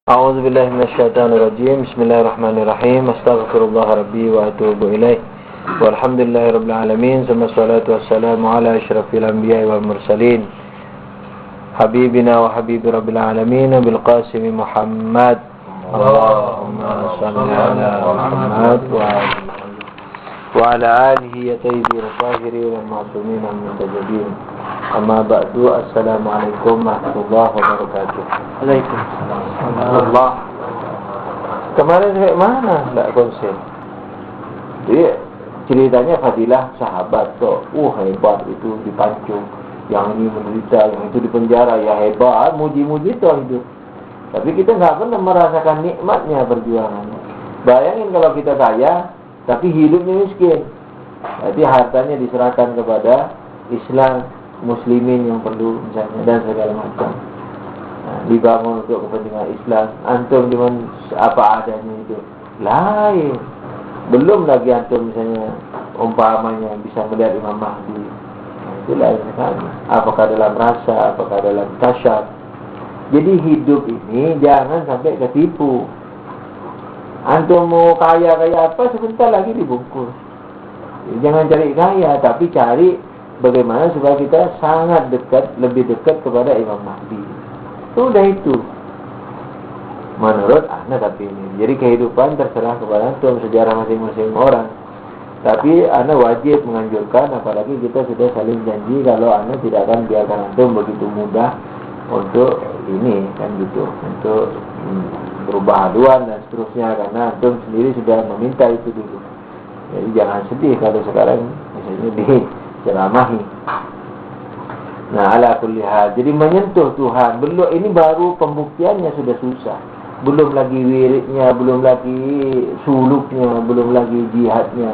A'udzu billahi minasyaitonir rajim. Bismillahirrahmanirrahim. Astaghfirullah rabbi wa atubu ilaih. Walhamdulillahirabbil alamin. Tsumma shalatu wassalamu ala asyrafil anbiya'i wal mursalin. Habibina wa habibi rabbil alamin bil qasim Muhammad. Allahumma shalli ala Muhammad wa ala alihi ya tayyibin tahirin wal ma'sumin al mutajabin. Amma ba'du, assalamualaikum warahmatullahi wabarakatuh. Waalaikumsalam. Allah. Kemarin sampai mana? Enggak konsen. Jadi ceritanya fadilah sahabat kok. Hebat itu dipancung. Yang ini menderita, yang itu di penjara. Ya hebat, muji-muji itu hidup. Tapi kita nggak pernah merasakan nikmatnya perjuangan. Bayangin kalau kita kaya, tapi hidupnya miskin. Jadi hartanya diserahkan kepada Islam, muslimin yang perlu misalnya, dan segala macam. Nah, dibangun untuk kepentingan Islam. Antum cuma apa adanya itu lain. Belum lagi antum misalnya umpamanya bisa melihat Imam Mahdi. Nah, itu lain sekali. Apakah dalam rasa, apakah dalam tasyad. Jadi hidup ini jangan sampai ketipu. Antum mau kaya apa, sebentar lagi dibungkus. Jangan cari kaya, tapi cari bagaimana supaya kita sangat dekat, lebih dekat kepada Imam Mahdi. Sudah itu. Menurut anak tapi ini. Jadi kehidupan terserah kepada antum, sejarah masing-masing orang. Tapi anak wajib menganjurkan, apalagi kita sudah saling janji kalau anak tidak akan biarkan antum begitu mudah untuk ini kan gitu, untuk berubah haluan dan seterusnya, karena antum sendiri sudah meminta itu dulu. Jadi jangan sedih kalau sekarang misalnya diceramahi. Nah, ala kulli hal. Jadi menyentuh Tuhan, belum, ini baru pembuktiannya sudah susah. Belum lagi wiridnya, belum lagi suluknya, belum lagi jihadnya.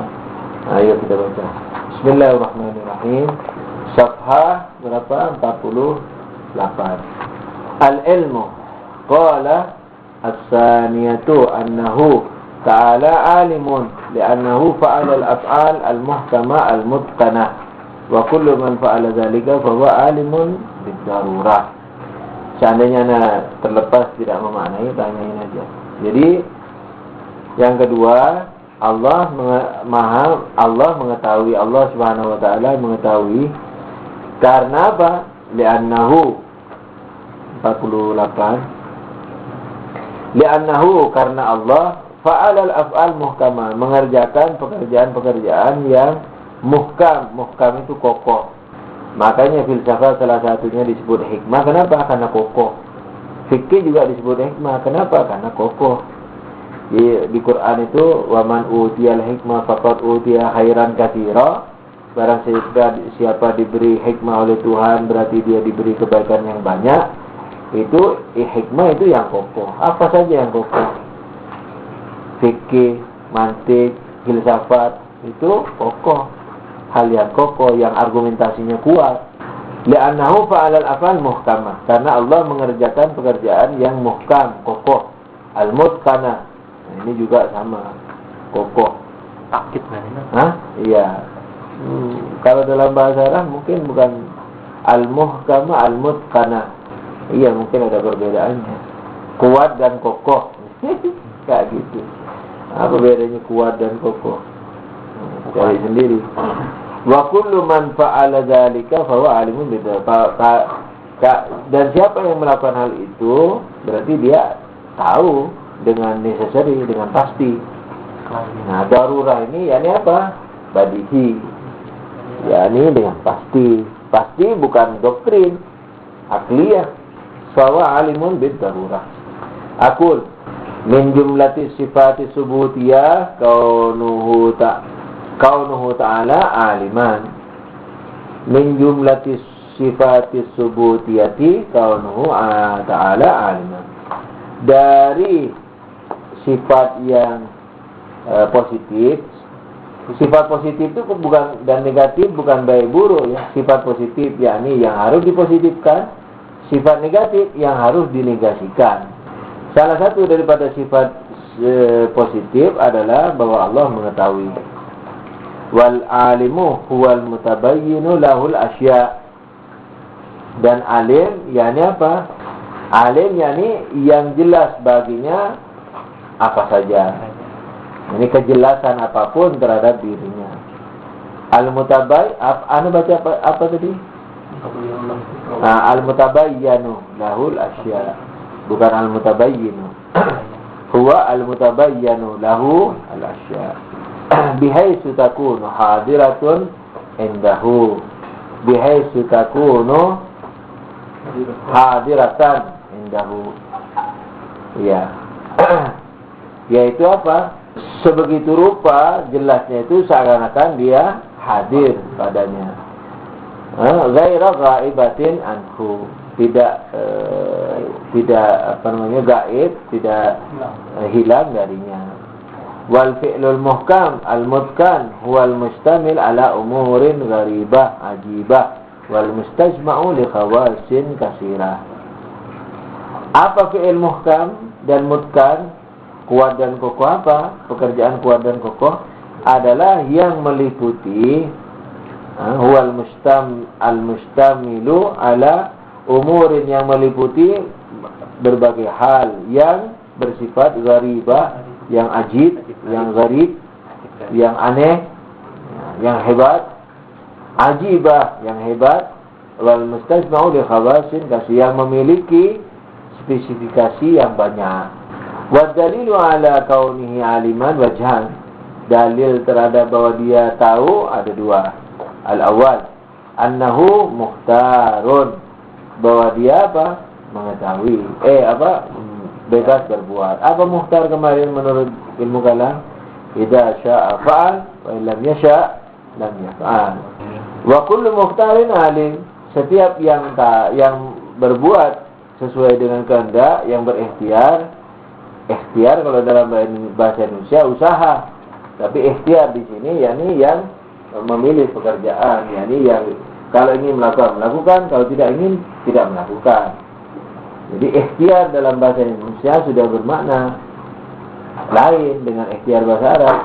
Ayo kita baca. Bismillahirrahmanirrahim. Safhah berapa? 48. Al-ilmu. Qala as-saniyatu annahu ta'ala alimun li'annahu fa'ala al-af'al al-muhkama al-mutqanah wa kullu man fa'ala dhalika fahuwa alimun bid-darurah. Seandainya anda terlepas tidak memaknai, tanyain aja. Jadi yang kedua, Allah mengetahui, Allah Subhanahu wa taala mengetahui karena apa? Li'annahu 48. Li'annahu karena Allah fa'alal af'al muhkama, mengerjakan pekerjaan-pekerjaan yang muhkam. Muhkam itu kokoh. Makanya filsafat salah satunya disebut hikmah. Kenapa? Karena kokoh. Fikih juga disebut hikmah. Kenapa? Karena kokoh. Di Quran itu waman utiyal hikmah faqad utiya khairan katsira. Barang siapa diberi hikmah oleh Tuhan berarti dia diberi kebaikan yang banyak. Itu hikmah itu yang kokoh. Apa saja yang kokoh? Fikih, mantik, filsafat itu kokoh. Hal yang kokoh, yang argumentasinya kuat. Li'annahu fa'alal af'al muhkamah, karena Allah mengerjakan pekerjaan yang muhkam, kokoh. Al-mutqanah. Nah, ini juga sama, kokoh. Takit mana? Hah? Iya. Kalau dalam bahasa Arab mungkin bukan al-muhkamah, al-mutqanah. Iya, mungkin ada perbedaannya. Kuat dan kokoh. Kayak gitu. Apa bedanya kuat dan kokoh? Cari sendiri. Wa kullu man fa'ala dzalika fa huwa alimun dan siapa yang melakukan hal itu berarti dia tahu dengan necessary, dengan pasti. Nah, darurah ini yakni apa? Badihi. Yakni dengan pasti. Pasti bukan doktrin, akliyah. Fa huwa alimun bid darurah. Aqul min jumlati sifati subutiyah kaunuhu ta'ala aliman. Min jumlati sifati subutiyati kaunuhu ta'ala aliman. Dari sifat yang positif. Sifat positif itu bukan, dan negatif bukan baik buruk ya. Sifat positif yakni yang harus dipositifkan, sifat negatif yang harus dinegasikan. Salah satu daripada sifat positif adalah bahwa Allah mengetahui. Wal alimu huwal mutabayyinu lahul asya. Dan alim yakni apa? Alim yakni yang jelas baginya apa saja. Ini kejelasan apapun terhadap dirinya. Al-mutabayyin, anu baca apa tadi? Al-mutabayyinu lahul asya. Bukan al-mutabayyinu. Huwa al-mutabayyinu lahu al-asya. Bihaitsu takunu hadiratun indahu. Bihaitsu takunu hadiratan indahu. Ya. Yaitu apa? Sebegitu rupa jelasnya itu seakan-akan dia hadir padanya. Ghaira ghaibatin anhu, tidak gaib, tidak hilang darinya. Wal fi'lul muhkam al-mutkan huwal mustamil ala umurin gharibah ajibah wal mustajma'u li khawasin kasirah. Apa fi'il muhkam dan mutkan? Kuat dan kokoh apa? Pekerjaan kuat dan kokoh adalah yang meliputi huwal al-mustamilu ala umurin, yang meliputi berbagai hal yang bersifat gharibah, yang ajib, yang gharib, yang aneh, yang hebat, ajibah, yang hebat, wal mustajma'u li khawasin kasih, yang memiliki spesifikasi yang banyak. Wa dalilu ala kaunihi aliman wajhan, dalil terhadap bahwa dia tahu ada dua. Al-awwal annahu mukhtarun, bahwa dia apa? Mengetahui bebas berbuat. Apa mukhtar kemarin menurut ilmu kalam? Idza syaa fa'al wa illam yasha lam yaf'al. Wa kullu mukhtarin alim, setiap yang berbuat sesuai dengan kehendak, yang berikhtiar. Ikhtiar kalau dalam bahasa Indonesia usaha, tapi ikhtiar di sini yakni yang memilih pekerjaan, yakni yang kalau ingin melakukan, kalau tidak ingin tidak melakukan. Jadi ikhtiar dalam bahasa Indonesia sudah bermakna lain dengan ikhtiar bahasa Arab.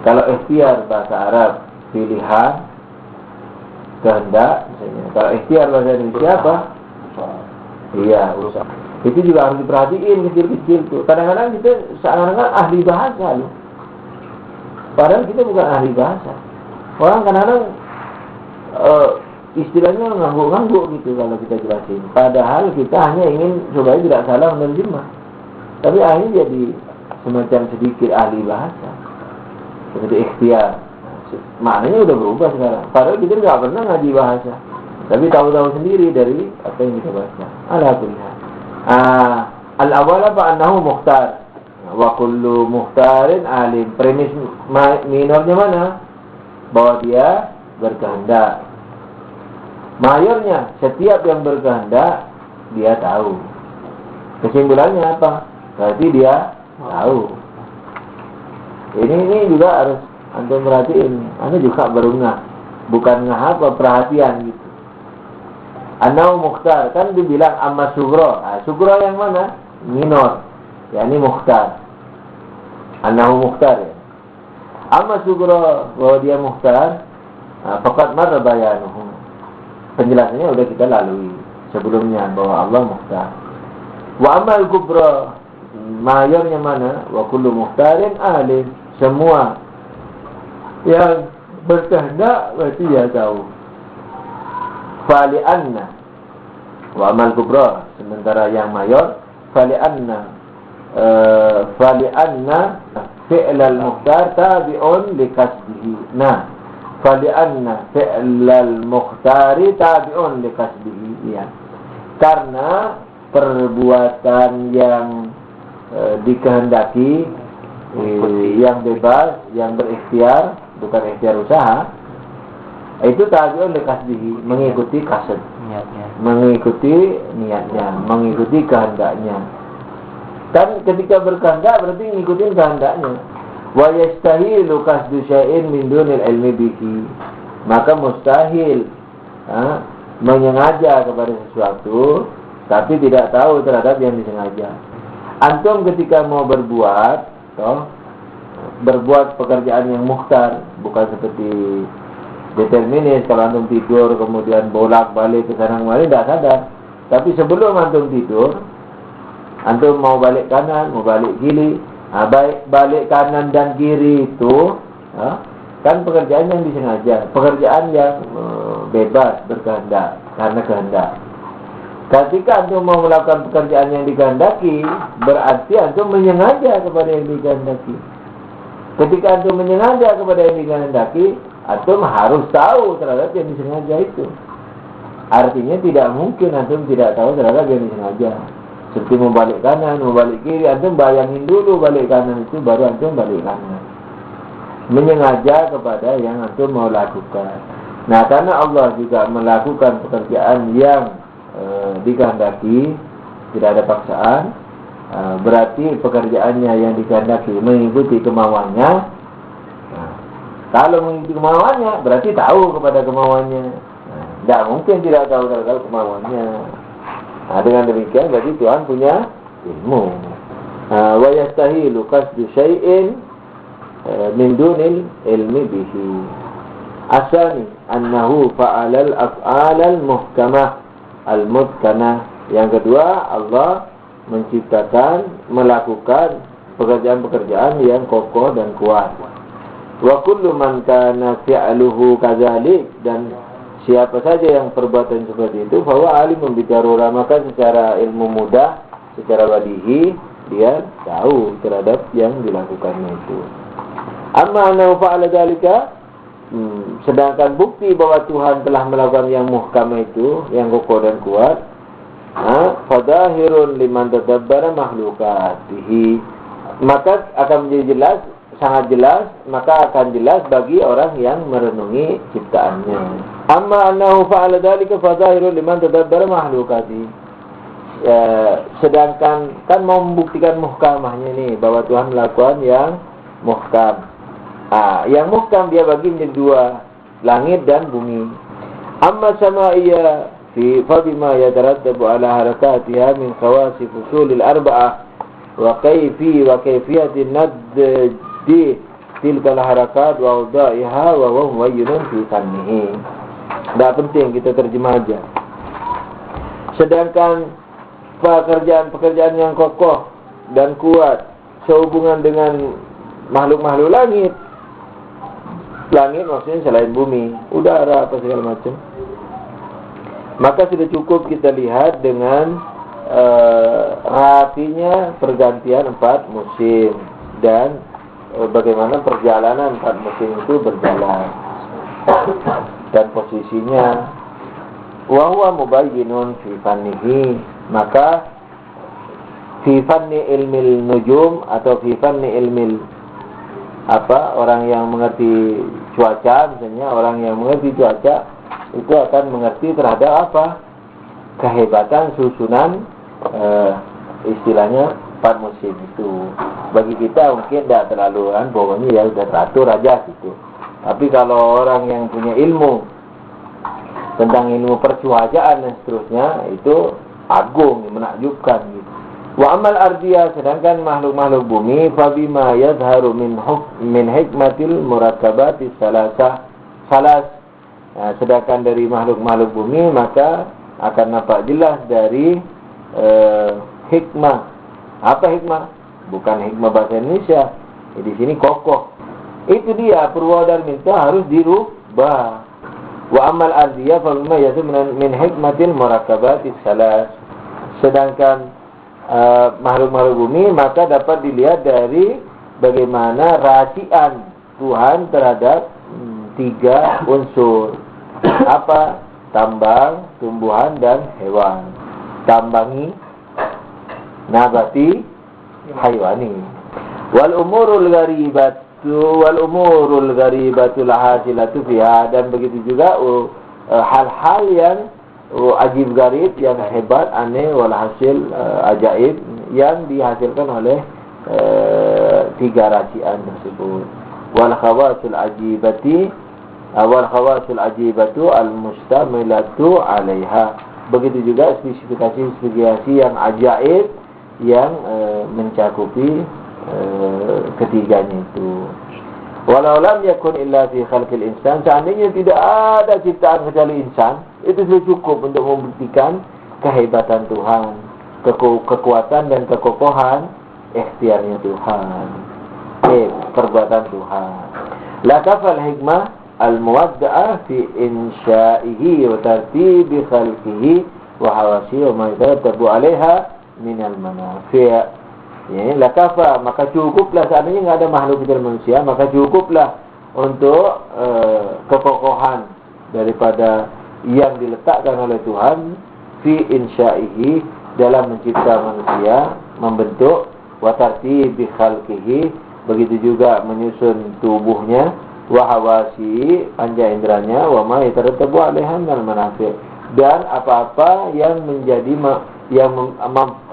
Kalau ikhtiar bahasa Arab pilihan, kehendak misalnya. Kalau ikhtiar bahasa Indonesia apa? Iya, usaha. Itu juga harus diperhatiin kecil-kecil tuh. Kadang-kadang kita seakan-akan ahli bahasa loh. Padahal kita bukan ahli bahasa. Orang kadang-kadang istilahnya ngangguk-ngangguk gitu kalau kita jelasin. Padahal kita hanya ingin supaya tidak salah menerjemah. Tapi akhirnya jadi semacam sedikit ahli bahasa. Seperti ikhtiar. Maknanya udah berubah sekarang. Padahal kita nggak pernah ngaji bahasa. Tapi tahu-tahu sendiri dari apa yang kita baca. Alhamdulillah. Al-awwal apa? Annahu mukhtar. Wa kullu mukhtarin alim. Premis minornya mana? Bahwa dia berkehendak. Mayornya, setiap yang berkehendak dia tahu. Kesimpulannya apa? Berarti dia tahu. Ini juga harus antum perhatiin. Anda juga berungah, bukan ngah perhatian gitu. Anau mukhtar, kan dibilang amma sugro. Sugro yang mana? Minor. yakni mukhtar. Annahu mukhtar ya. Amma sugro, bahwa dia mukhtar, faqad marra bayanuhu. Penjelasannya udah kita lalui sebelumnya bahwa Allah mukhtar. Wa amal kubra, mayornya mana? Wa kullu mukhtarin alim. Semua yang berkehendak berarti dia tahu. Fali anna wa amal kubra, sementara yang mayor fali anna fi'lal mukhtar tabi'un li kasbihi. Nah, fali anna fi'lal mukhtari tabi'un li kasbihi, ya. Karena perbuatan yang dikehendaki, yang bebas, yang berikhtiar, bukan ikhtiar usaha, itu tabi'un li kasbihi, mengikuti kasad, mengikuti niatnya, mengikuti kehendaknya. Kan ketika berkehendak berarti ngikutin kehendaknya. Wa yastahilu kasdu syai'in min dunil ilmi bihi. Maka mustahil menyengaja kepada sesuatu tapi tidak tahu terhadap yang disengaja. Antum ketika mau berbuat pekerjaan yang mukhtar, bukan seperti determinis. Kalau antum tidur kemudian bolak-balik ke sana kemari tidak sadar. Tapi sebelum antum tidur, Antum mau balik kanan, mau balik kiri. Balik kanan dan kiri itu kan pekerjaan yang disengaja, pekerjaan yang bebas berkehendak karena kehendak. Ketika antum mau melakukan pekerjaan yang dikehendaki, berarti antum menyengaja kepada yang dikehendaki. Ketika antum menyengaja kepada yang dikehendaki, antum harus tahu terhadap yang disengaja itu. Artinya tidak mungkin antum tidak tahu terhadap yang disengaja. Seperti mau balik kanan, mau balik kiri, antum bayangin dulu balik kanan itu, baru antum balik kanan. Menyengaja kepada yang antum mau lakukan. Nah, karena Allah juga melakukan pekerjaan yang dikehendaki, tidak ada paksaan, berarti pekerjaannya yang dikehendaki mengikuti kemauannya. Kalau mengikuti kemauannya, berarti tahu kepada kemauannya. Tidak mungkin tidak tahu terhadap kemauannya. Nah, dengan demikian berarti Tuhan punya ilmu. Wa yastahilu qasdu syai'in min dunil ilmi bihi. Asani annahu fa'alal af'alal muhkamah al-mutkanah. Yang kedua, Allah menciptakan, melakukan pekerjaan-pekerjaan yang kokoh dan kuat. Wa kullu man kana fi'luhu kadzalik, dan siapa saja yang perbuatan seperti itu, bahwa alimun bidarurah, maka secara ilmu mudah, secara badihi, dia tahu terhadap yang dilakukannya itu. Amma annahu fa'ala dzalika, sedangkan bukti bahwa Tuhan telah melakukan yang muhkam itu, yang kokoh dan kuat, fadahirun liman tadabbara makhlukatihi, maka akan menjadi jelas, sangat jelas, maka akan jelas bagi orang yang merenungi ciptaannya. Amma annahu fa'ala dzalika fadahirun liman tadabbara makhlukatihi, sedangkan kan mau membuktikan muhkamahnya ini, bahwa Tuhan melakukan yang muhkam. Yang muhkam dia bagi menjadi dua, langit dan bumi. Amma sama'iyya fi fabima yatarattabu ala harakatiha min khawasi fusulil arba'ah wa kayfiyati naddi tilka harakat wa udaiha wa muwayyinun fi fannihi. Tidak penting kita terjemah aja. Sedangkan pekerjaan-pekerjaan yang kokoh dan kuat sehubungan dengan makhluk-makhluk langit. Langit maksudnya selain bumi, udara, apa segala macam. Maka sudah cukup kita lihat dengan rapinya pergantian 4 musim dan bagaimana perjalanan 4 musim itu berjalan dan posisinya. Wa huwa mubayyinun fi fannihi, maka fi fanni ilmil nujum atau fi fanni ilmil orang yang mengerti cuaca, misalnya orang yang mengerti cuaca itu akan mengerti terhadap kehebatan susunan istilahnya 4 musim itu. Bagi kita mungkin tidak terlalu pokoknya ya sudah teratur aja gitu. Tapi kalau orang yang punya ilmu tentang ilmu percuacaan dan seterusnya, itu agung, menakjubkan gitu. Wa amal ardiyah, sedangkan makhluk-makhluk bumi, fabima yadharu min hikmatil murakkabatis salas. Sedangkan dari makhluk-makhluk bumi, maka akan nampak jelas dari hikmah. Apa hikmah? Bukan hikmah bahasa Indonesia. Di sini kokoh. Itu dia, purwa dan minta harus dirubah. Wa amal ardiyah fabima yadharu min hikmatil murakkabatis salas. Sedangkan makhluk-makhluk bumi, maka dapat dilihat dari bagaimana racian Tuhan terhadap 3 unsur. Apa? Tambang, tumbuhan, dan hewan. Tambangi, nabati, haywani. Wal umurul gharibatu lahasilatu fiha, dan begitu juga hal-hal yang ajib garib, yang hebat, aneh, walhasil ajaib, yang dihasilkan oleh 3 racian tersebut. Wal khawasul ajibatu al mustamilatu alaiha. Begitu juga spesifikasi yang ajaib yang mencakupi ketiganya itu. Walau lam yakun illa fi khalqil insan, seandainya tidak ada ciptaan kecuali insan, itu sudah cukup untuk membuktikan kehebatan Tuhan, kekuatan dan kekokohan ikhtiarnya Tuhan. Perbuatan Tuhan. La kafal hikmah al-muwadda'ah fi insya'ihi wa tartibi khalqihi wa hawasi wa ma yatarattabu 'alaiha min al-manafi'. Ya, la kafa, maka cukuplah, seandainya enggak ada makhluk kecuali manusia, maka cukuplah untuk kekokohan daripada yang diletakkan oleh Tuhan fi insya'ihi, dalam mencipta manusia, membentuk, wa tartibi khalqihi, begitu juga menyusun tubuhnya, wa hawasi, panca inderanya, wa ma yatarattabu 'alaiha minal manafi', dan apa-apa yang menjadi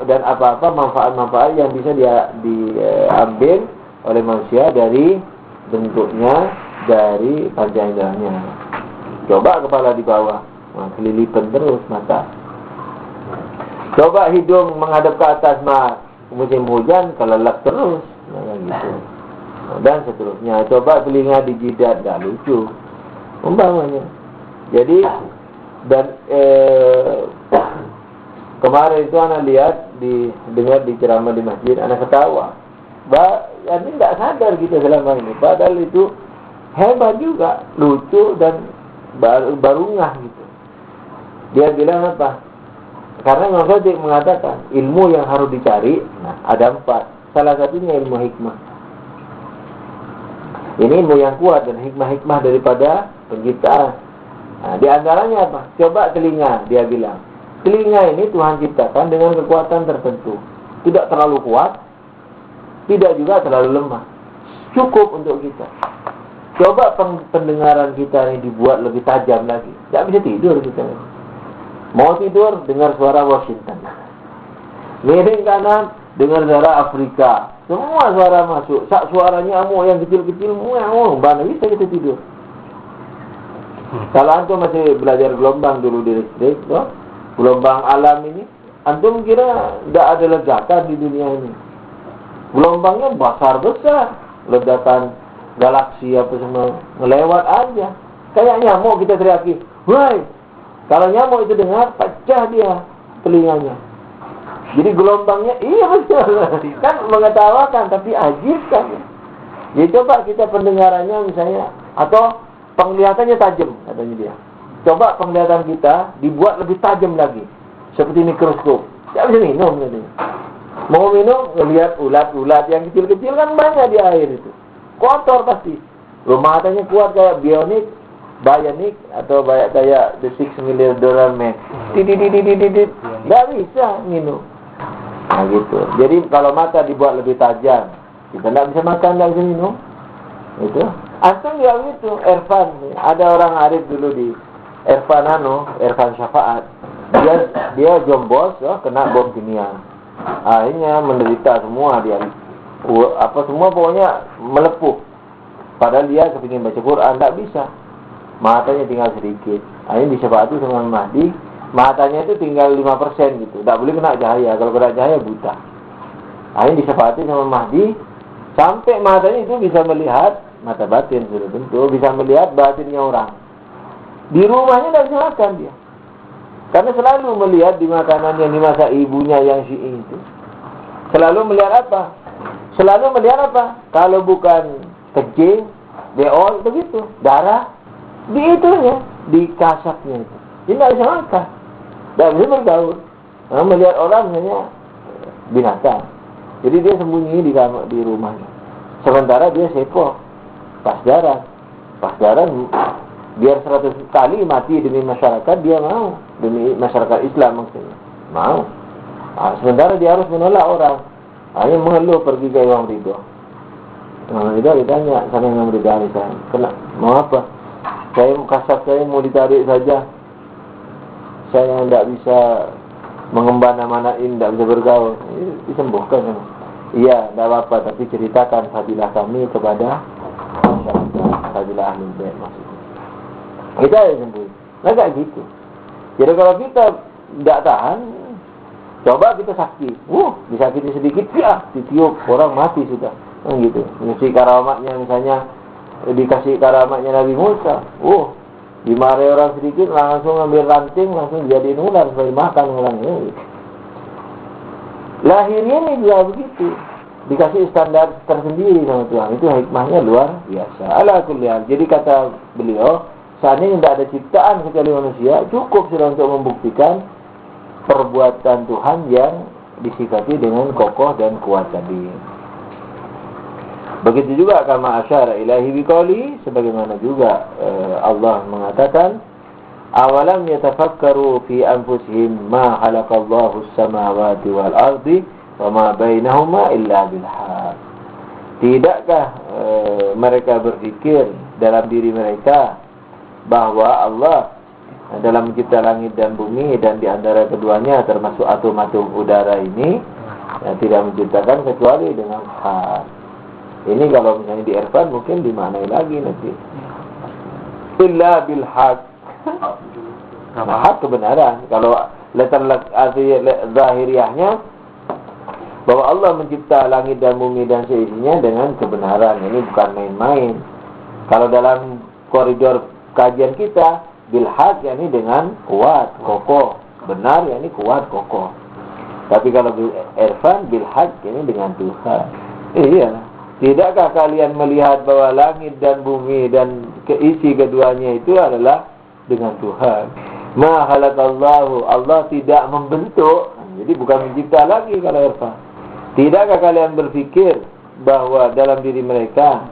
dan apa-apa manfaat-manfaat yang bisa diambil oleh manusia dari bentuknya, dari panca inderanya. Coba kepala di bawah, kelilipan terus mata. Coba hidung menghadap ke atas, musim hujan kelelep terus, gitu. Dan seterusnya. Coba telinga dijidat, gak lucu umpamanya. Jadi dan kemarin itu anak lihat, dengar di ceramah di masjid, anak ketawa. Ini tidak sadar kita selama ini, padahal itu hebat juga, lucu dan baru ngah gitu. Dia bilang apa? Karena Imam Sadiq mengatakan ilmu yang harus dicari, ada 4. Salah satunya ilmu hikmah. Ini ilmu yang kuat dan hikmah-hikmah daripada penciptaan. Di antaranya apa? Coba telinga, dia bilang. Telinga ini Tuhan ciptakan dengan kekuatan tertentu. Tidak terlalu kuat, tidak juga terlalu lemah. Cukup untuk kita. Coba pendengaran kita ini dibuat lebih tajam lagi. Tidak bisa tidur kita. Mau tidur, dengar suara Washington. Miring kanan, dengar suara Afrika. Semua suara masuk. Suaranya amuk yang kecil-kecil, mana bisa kita tidur. Kalau antum masih belajar gelombang dulu di listrik, gelombang alam ini, antum kira tidak ada ledakan di dunia ini. Gelombangnya besar-besar, ledakan galaksi apa semua melewat aja. Kayak nyamuk kita teriaki, "Woi!" Kalau nyamuk itu dengar, pecah dia telinganya. Jadi gelombangnya, iya betul. Kan mengetawakan, tapi ajib kan. Jadi coba kita pendengarannya misalnya, atau penglihatannya tajam, katanya dia. Coba penglihatan kita dibuat lebih tajam lagi, seperti mikroskop. Tidak bisa minum katanya. Mau minum, ngelihat ulat-ulat yang kecil-kecil kan banyak di air itu. Kotor pasti. Matanya kuat kayak bionic atau kayak The Six Million Dollar Man. Nggak bisa minum. Nah gitu. Jadi kalau mata dibuat lebih tajam, kita nggak bisa makan, nggak bisa minum. Itu. Asal dia itu Irfan. Ada orang arif dulu di Irfan Syafaat. Dia jombos, kena bom kimia. Akhirnya menderita semua dia. Semua pokoknya melepuh. Padahal dia kepingin baca Quran, tak bisa. Matanya tinggal sedikit. Akhirnya disyafaati sama Mahdi. Matanya itu tinggal 5% gitu. Tak boleh kena cahaya. Kalau kena cahaya buta. Akhirnya disyafaati sama Mahdi. Sampai matanya itu bisa melihat, mata batin sudah tentu, bisa melihat batinnya orang. Di rumahnya tak bisa makan dia. Karena selalu melihat di makanan yang dimasak ibunya yang Syi'i itu. Selalu melihat apa? Kalau bukan kencing, beol, begitu. Darah, di itunya, di kasapnya itu. Dia tidak bisa makan. Tidak bisa bergaul. Melihat orang misalnya binatang. Jadi dia sembunyi di rumahnya. Sementara dia sepo. Pas darah biar 100 kali mati demi masyarakat, dia mau. Demi masyarakat Islam maksudnya. Mau. Sementara dia harus menolak orang. Hanya mengeluh pergi ke Imam Ridho. Imam Ridho ditanya sama Imam Ridho Alisan, mau apa? Kasap saya mau ditarik saja. Saya tidak bisa mengemban amanahim, tidak bisa bergaul. Disembuhkan. Iya, tidak apa-apa, tapi ceritakan fadilah kami kepada masyarakat, fadilah ahli bait maksudnya. Kita yang sembuh. Nah, kayak gitu. Jadi kalau kita tidak tahan, coba kita sakit. Disakiti sedikit, ya, ditiup, orang mati sudah. Gitu. Ngasih karamatnya misalnya, dikasih karamatnya Nabi Musa. Dimarahi orang sedikit, langsung ambil ranting, langsung jadiin ular, supaya makan ularnya. Lahirnya ini juga begitu. Dikasih standar tersendiri sama Tuhan. Itu hikmahnya luar biasa. Ala kulli hal. Jadi kata beliau, seandainya tidak ada ciptaan kecuali manusia, cukup sudah untuk membuktikan perbuatan Tuhan yang disifati dengan kokoh dan kuat tadi. Begitu juga kama asyara ilahi biqauli, sebagaimana juga Allah mengatakan, awalam yatafakkaru fi anfusihim ma khalaqallahu as-samawati wal ardi wa ma bainahuma illa bil haq. Tidakkah mereka berpikir dalam diri mereka bahwa Allah dalam mencipta langit dan bumi dan di antara keduanya termasuk atom-atom udara ini tidak menciptakan kecuali dengan hak. Ini kalau misalnya di Irfan mungkin dimaknai lagi nanti. Illa bil haq. Nah, hak kebenaran. Kalau letter arti zahiriahnya bahwa Allah mencipta langit dan bumi dan seisinya dengan kebenaran. Ini bukan main-main. Kalau dalam koridor kajian kita, bil haq yakni dengan kuat, kokoh. Benar yakni kuat, kokoh. Tapi kalau bil irfan, bil haq yakni dengan Tuhan. Iya. Tidakkah kalian melihat bahwa langit dan bumi dan keisi keduanya itu adalah dengan Tuhan? Ma khalaqallahu, Allah tidak membentuk. Jadi bukan mencipta lagi kalau irfan. Tidakkah kalian berpikir bahwa dalam diri mereka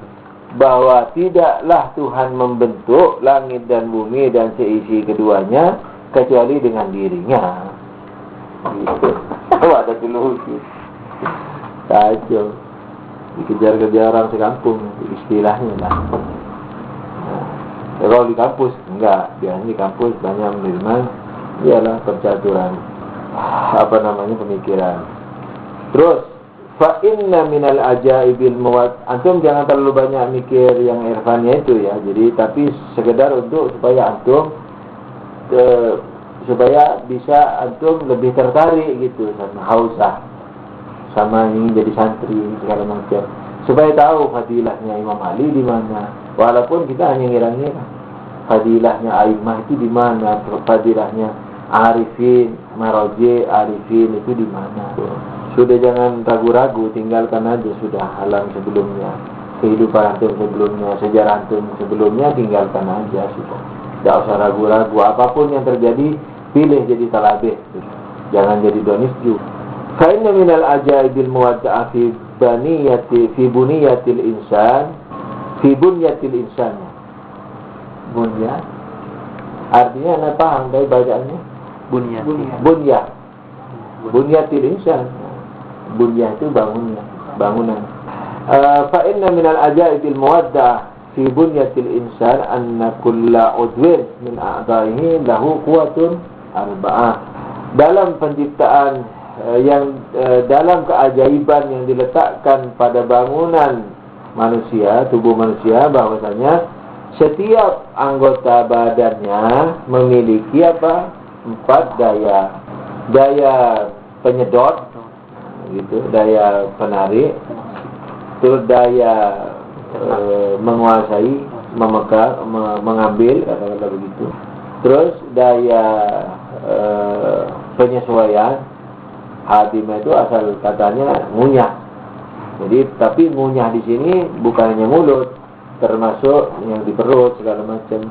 bahwa tidaklah Tuhan membentuk langit dan bumi dan seisi keduanya kecuali dengan dirinya. Gitu. Ada dulu kacau. Dikejar-kejar orang sekampung istilahnya lah. Nah, kalau di kampus enggak, biasanya di kampus banyak menerima ialah percaturan pemikiran. Terus fa inna minal ajaibil muwad. Antum jangan terlalu banyak mikir yang irfannya itu ya. Jadi tapi sekedar untuk supaya antum supaya bisa antum lebih tertarik gitu sama hausah sama ingin jadi santri segala macam. Supaya tahu fadilahnya Imam Ali di mana. Walaupun kita hanya ngira-ngira fadilahnya a'immah itu di mana, fadilahnya arifin, maroje, arifin itu di mana. Sudah jangan ragu-ragu, tinggalkan aja sudah alam sebelumnya, kehidupan antum sebelumnya, sejarah antum sebelumnya, tinggalkan aja sudah. Tidak usah ragu-ragu, apapun yang terjadi, pilih jadi talabih. Jangan jadi donisju. Fa inna minal ajaibil muwadda'a fi bunyatil insan, fi bunyatil insan. Bunya. Artinya anda paham dari bacaannya? Bunya. Bunyatil insan. Bunyah itu bangunan. Fa inna minal ajaibil muwadda' fi bunyatil insan anna kulla udwin min a'dha'ihi lahu quwwatun arba'ah. Dalam penciptaan dalam keajaiban yang diletakkan pada bangunan manusia, tubuh manusia, bahwasanya setiap anggota badannya memiliki 4 daya. Daya penyedot gitu, daya penarik, terus daya menguasai, memegang, mengambil, kata-kata begitu. Terus daya penyesuaian. Hadimah itu asal katanya ngunyah. Jadi tapi ngunyah di sini bukan hanya mulut, termasuk yang di perut segala macam,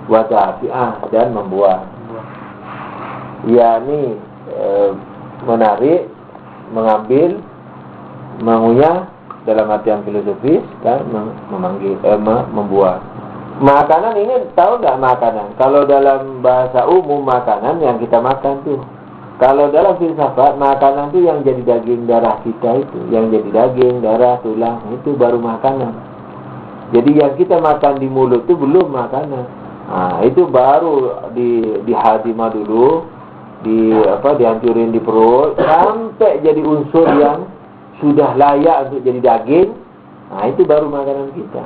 wajah dan membuat. Yakni menarik, mengambil, mengunyah dalam artian filosofis kan, memanggil, membuat. Makanan ini tahu nggak makanan? Kalau dalam bahasa umum makanan yang kita makan tuh. Kalau dalam filsafat makanan itu yang jadi daging darah kita itu, yang jadi daging, darah, tulang itu baru makanan. Jadi yang kita makan di mulut itu belum makanan. Nah, itu baru di hadimah dulu, dihancurin di perut sampai jadi unsur yang sudah layak untuk jadi daging. Nah, itu baru makanan kita.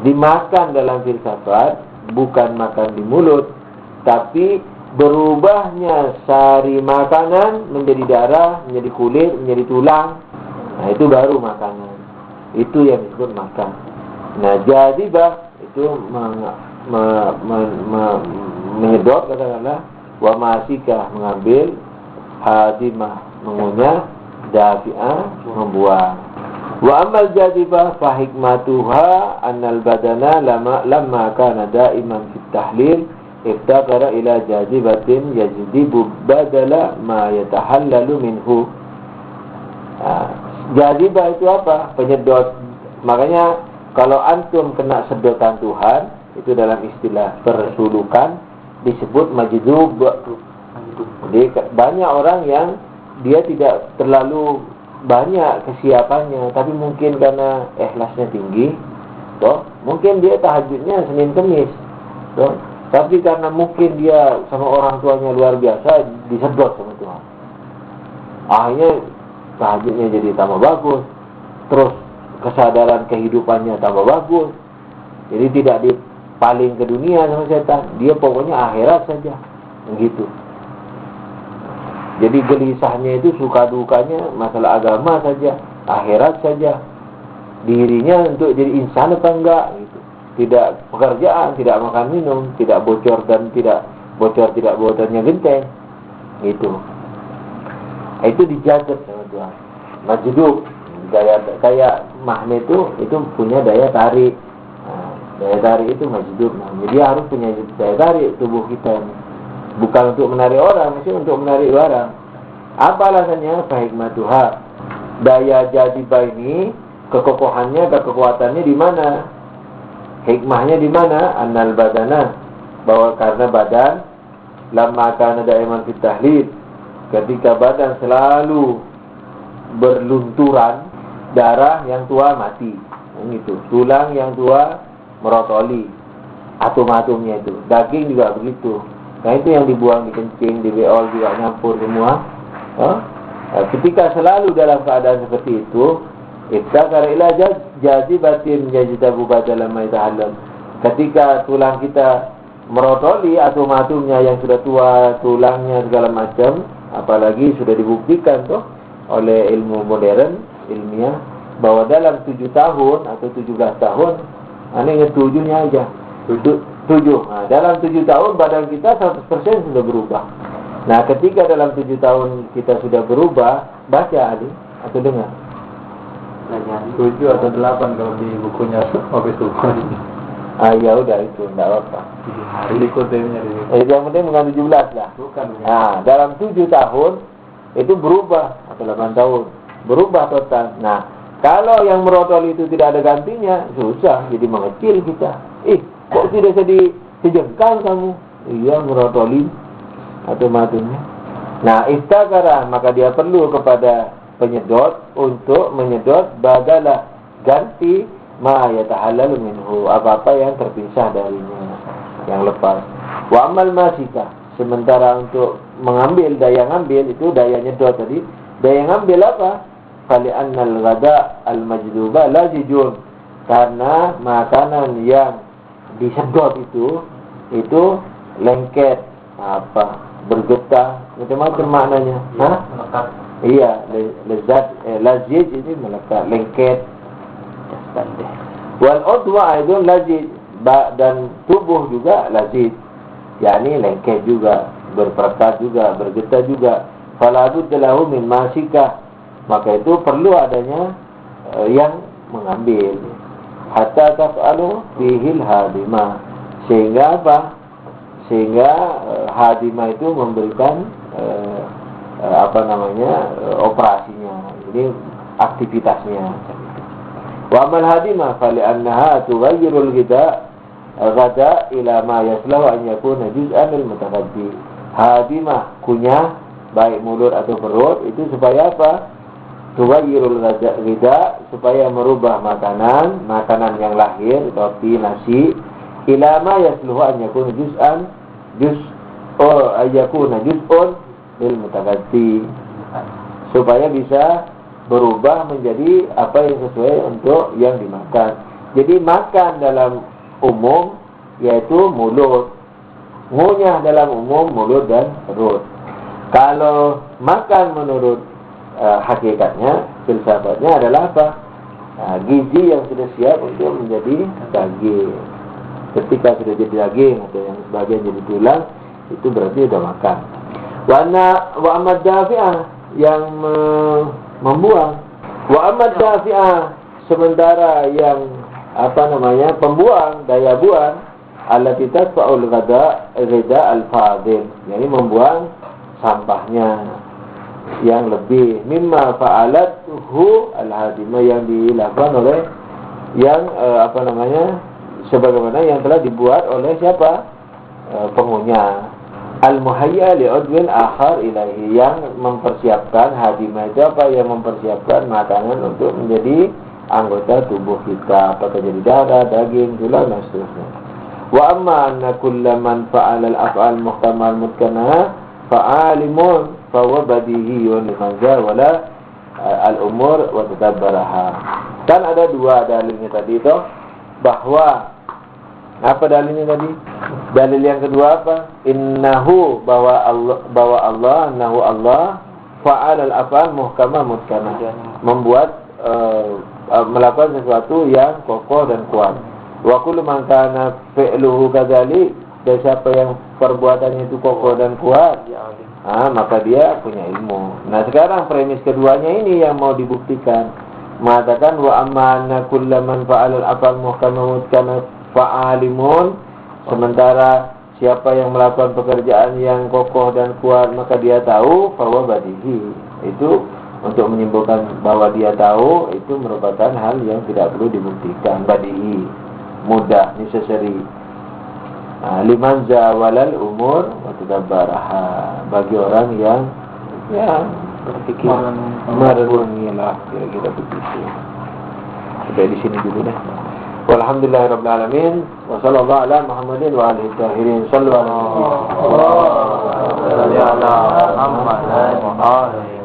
Jadi makan dalam filsafat bukan makan di mulut, tapi berubahnya sari makanan menjadi darah, menjadi kulit, menjadi tulang. Nah, itu baru makanan. Itu yang disebut makan. Nah, jadi itu menyedot katakanlah, wa masikah mengambil, hadimah mengunyah, dafi'ah membuang. Wa amal jadibah fa hikmatuha annal badana lamma kana daiman fit tahlil iftaqara ila jadibatin yajibu badala ma yatahallalu minhu. Jadibah itu apa? Penyedot. Makanya kalau antum kena sedotan Tuhan, itu dalam istilah persulukan disebut majdub. Jadi banyak orang yang dia tidak terlalu banyak kesiapannya, tapi mungkin karena ikhlasnya tinggi, toh mungkin dia tahajudnya Senin Kemis, toh. Tapi karena mungkin dia sama orang tuanya luar biasa, disedot sama Tuhan. Akhirnya tahajudnya jadi tambah bagus, terus kesadaran kehidupannya tambah bagus. Jadi tidak dipaling ke dunia sama setan, dia pokoknya akhirat saja, begitu. Jadi gelisahnya itu suka dukanya masalah agama saja, akhirat saja. Dirinya untuk jadi insan apa enggak gitu. Tidak pekerjaan, tidak makan minum, tidak bocor tidak bocornya genteng. Gitu. Itu dijaga sama Tuhan. Majdub, daya kayak magnet itu punya daya tarik. Nah, daya tarik itu majdub. Nah, jadi harus punya daya tarik tubuh kita ini. Bukan untuk menarik orang, mesti untuk menarik barang. Apa alasannya? Fahikmatuha. Daya jadibah ini, kekokohannya, kekuatannya di mana? Hikmahnya di mana? Annal badana. Bahwa karena badan, lamma kana daiman fit tahlil. Ketika badan selalu berlunturan, darah yang tua mati. Gitu. Tulang yang tua merotoli. Atom-atomnya itu. Daging juga begitu. Nah itu yang dibuang di kencing, di beol juga nyampur semua. Ketika selalu dalam keadaan seperti itu, iftaqara ila jazibatin yajtabu badala ma yatahallam. Ketika tulang kita merotoli atom-atomnya yang sudah tua, tulangnya segala macam, apalagi sudah dibuktikan tuh oleh ilmu modern, ilmiah, bahwa dalam 7 tahun atau 17 tahun, ingat 7-nya aja. 7. Nah, dalam 7 tahun badan kita 100% sudah berubah. Nah, ketika dalam 7 tahun kita sudah berubah, baca Ali atau dengar. 7 atau 8 kalau di bukunya Habis Subuh. Ya udah itu enggak apa-apa. Di kodenya Yang penting bukan 17 lah. Bukan. Nah, dalam 7 tahun itu berubah atau 8 tahun, berubah total. Nah, kalau yang merotol itu tidak ada gantinya, susah, jadi mengecil kita. Kok tidak sejengkal kamu? Iya, merotoli atau matunya. Nah, iftaqara, maka dia perlu kepada penyedot untuk menyedot badalah ganti ma yatahallalu minhu, apa-apa yang terpisah darinya, yang lepas. Wa amal masika, sementara untuk mengambil, daya ngambil itu daya nyedot tadi. Daya ngambil apa? Fali annal ghada al majduba lazijun, karena makanan yang disedot itu lengket, bergetah, macam-macam maknanya. Melekat. Iya, lezat, lazij ini melekat, lengket. Wal udwa itu lazij, dan tubuh juga lazij, yakni lengket juga, berperekat juga, bergetah juga. Fala budda lahu min masika, maka itu perlu adanya yang mengambil. Hatta taf'alu fihil hadimah, sehingga apa? Sehingga hadimah itu memberikan operasinya, ini aktivitasnya. Wa amal hadimah fali annaha tughayyirul ghada ila ma yaslahu an yakuna juz'an min mutaqaddi. Hadimah, kunyah, baik mulut atau perut, itu supaya apa? Tughayyirul ghida, supaya merubah makanan yang lahir, roti, nasi, ila ma yasluhu an yakuna juz'un lil mutaqaddi, supaya bisa berubah menjadi apa yang sesuai untuk yang dimakan. Jadi makan dalam umum yaitu mulut, ngunyah dalam umum mulut dan perut. Kalau makan menurut hakikatnya, filsafatnya adalah apa? Gizi yang sudah siap untuk menjadi daging. Ketika sudah jadi daging atau yang sebagian jadi tulang, itu berarti sudah makan. Wa amad dafi'ah, yang membuang. Wa amma dafi'ah, sementara yang pembuang, daya buang, allati tadfa'ul ghida al-fadil, yakni membuang sampahnya yang lebih, mimma fa'alathu al-hadimah, yang dilakukan oleh yang sebagaimana yang telah dibuat oleh siapa? Pengunya. Al-muhayya li'udwin akhar ilahi, yang mempersiapkan hadimah itu apa? Yang mempersiapkan makanan untuk menjadi anggota tubuh kita, apakah jadi darah, daging, tulang, dan seterusnya. Wa amma anna kulla man fa'ala al-af'al muhtamal mutkana fa'alimun fa huwa badihiyun liman wala al-umur wa tadabbaraha. Kan ada dua dalilnya tadi itu, bahwa apa dalilnya tadi? Dalil yang kedua apa? Innahu, bahwa Allah nahu Allah fa'al al-af'al muhkama mutkana, membuat melakukan sesuatu yang kokoh dan kuat. Wa kullu man kana fi'luhu kadzalik, dan siapa yang perbuatannya itu kokoh dan kuat, maka dia punya ilmu. Nah, sekarang premis keduanya ini yang mau dibuktikan. Mengatakan wa amana kullu man fa'ala al-af'al muhkama mutkana fa'alimun, sementara siapa yang melakukan pekerjaan yang kokoh dan kuat maka dia tahu, bahwa badihi, itu untuk menyimpulkan bahwa dia tahu itu merupakan hal yang tidak perlu dibuktikan. Badihi, mudah, necessary. Liman zawalal umur wa tadabbaraha, bagi orang yang berpikir merenungilah, kira-kira begitu. Sampai di sini dulu deh. Walhamdulillahirabbil alamin wa sallallahu ala Muhammadin wa alihi tahirin. Sallu ala Muhammad.